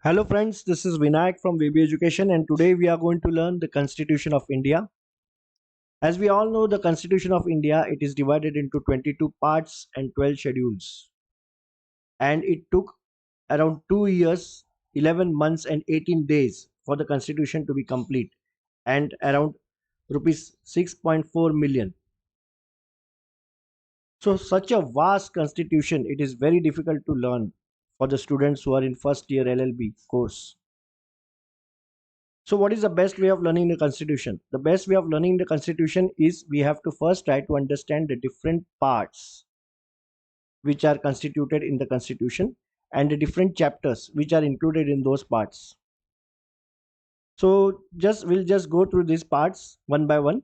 Hello friends, this is Vinayak from VB Education and today we are going to learn the Constitution of India. As we all know, the Constitution of India, it is divided into 22 parts and 12 schedules. And it took around 2 years, 11 months and 18 days for the Constitution to be complete and around rupees 6.4 million. So such a vast constitution, it is very difficult to learn for the students who are in first year LLB course. So what is the best way of learning the constitution? The best way of learning the constitution is we have to first try to understand the different parts which are constituted in the constitution and the different chapters which are included in those parts. So we'll just go through these parts one by one.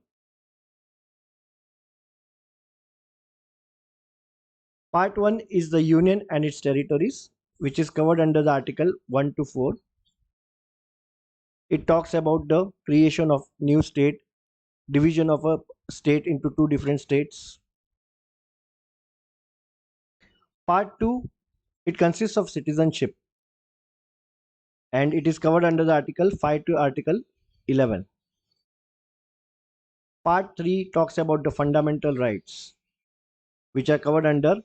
Part 1 is the union and its territories, which is covered under the article 1 to 4. It talks about the creation of new state, division of a state into two different states. Part 2, it consists of citizenship and it is covered under the article 5 to article 11. Part 3 talks about the fundamental rights which are covered under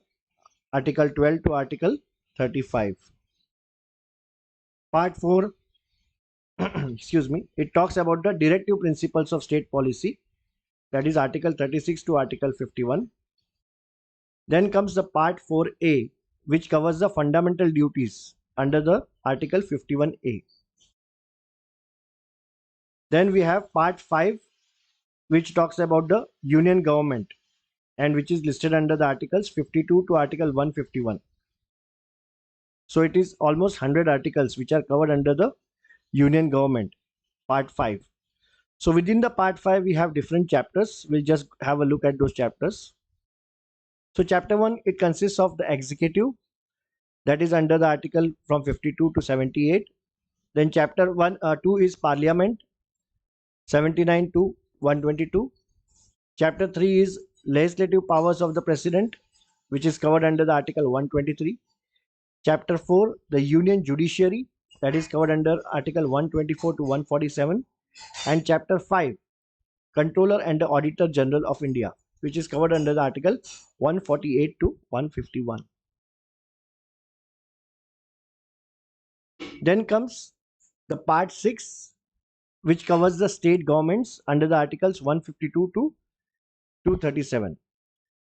article 12 to article 35. Part 4 excuse me, it talks about the directive principles of state policy, that is article 36 to article 51. Then comes the part 4a which covers the fundamental duties under the article 51a. Then we have part 5 which talks about the union government and which is listed under the articles 52 to article 151. So it is almost 100 articles which are covered under the union government, part 5. So within the part 5 we have different chapters. We'll just have a look at those chapters. So chapter 1, it consists of the executive, that is under the article from 52 to 78. Then chapter 2 is parliament, 79 to 122. Chapter 3 is legislative powers of the president, which is covered under the article 123. Chapter 4, the union judiciary, that is covered under article 124 to 147. And chapter 5, controller and the auditor general of India, which is covered under the article 148 to 151. Then comes the part 6, which covers the state governments under the articles 152 to 237.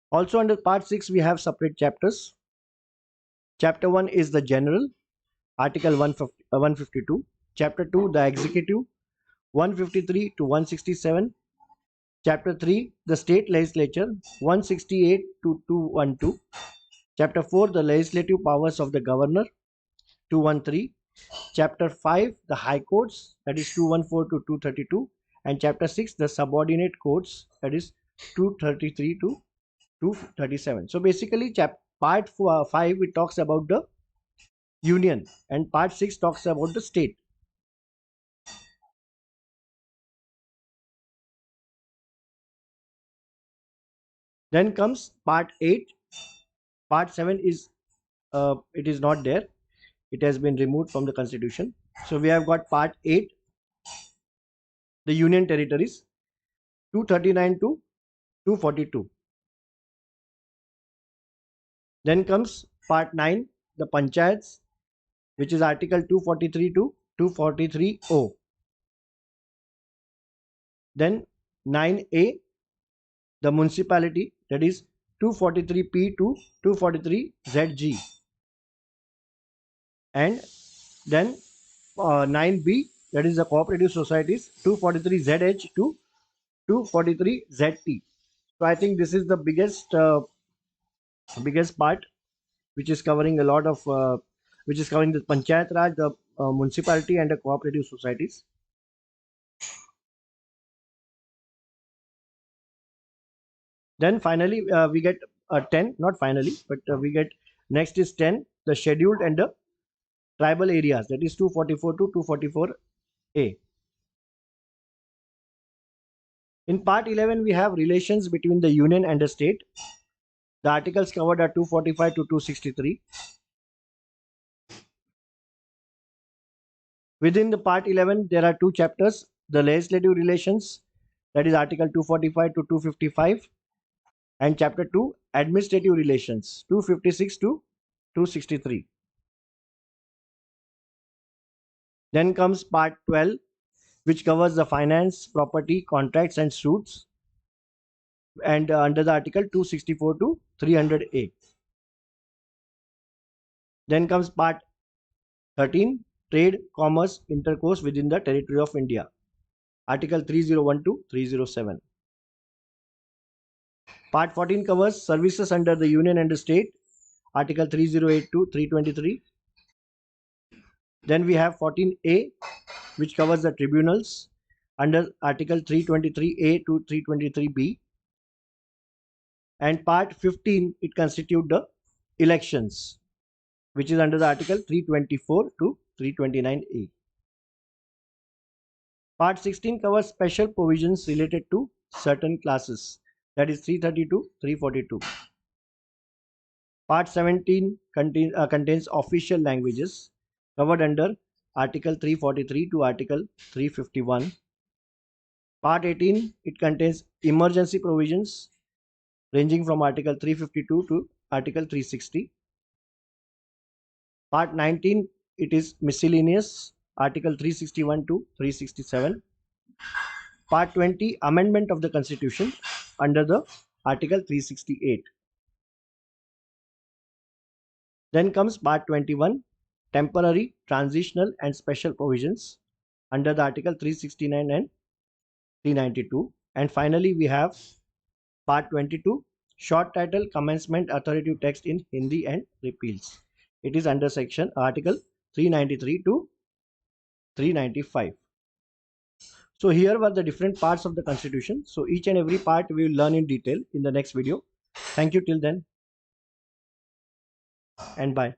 Also under part 6 we have separate chapters. Chapter 1 is the general, article 152. Chapter 2, the executive, 153 to 167. Chapter 3, the state legislature, 168 to 212. Chapter 4, the legislative powers of the governor, 213. Chapter 5, the high courts, that is 214 to 232. And chapter 6, the subordinate courts, that is 233 to 237. So basically part 5 it talks about the union and part 6 talks about the state. Then comes part 8. Part 7 is it is not there, it has been removed from the constitution. So we have got part 8, the union territories, 239 to 242. Then comes part 9, the panchayats, which is article 243 to 243O. Then 9A, the municipality, that is 243P to 243ZG. And then 9B, that is the cooperative societies, 243ZH to 243ZT. So I think this is the biggest part, which is covering a lot of which is covering the panchayat raj, the municipality and the cooperative societies. Then finally we get 10, not finally, but we get next is 10, the scheduled and the tribal areas, that is 244 to 244A. In part 11 we have relations between the union and the state. The articles covered are 245 to 263. Within the part 11, there are two chapters: the legislative relations, that is Article 245 to 255, and chapter 2, administrative relations, 256 to 263. Then comes part 12, which covers the finance, property, contracts, and suits, and under the article 264 to 300A. Then comes part 13, trade, commerce, intercourse within the territory of India, article 301 to 307. Part 14 covers services under the union and the state, article 308 to 323. Then we have 14A, which covers the tribunals under article 323A to 323B. And part 15, it constitutes the elections, which is under the article 324 to 329A. Part 16 covers special provisions related to certain classes, that is 330 to 342. Part 17 contains official languages covered under article 343 to article 351. Part 18, it contains emergency provisions ranging from article 352 to article 360. Part 19, it is miscellaneous, article 361 to 367. Part 20, amendment of the constitution under the article 368. Then comes part 21, temporary, transitional and special provisions under the article 369 and 392. And finally we have part 22, short title, commencement authoritative text in Hindi and repeals. It is under section article 393 to 395. So here were the different parts of the constitution. So each and every part we will learn in detail in the next video. Thank you till then, and bye.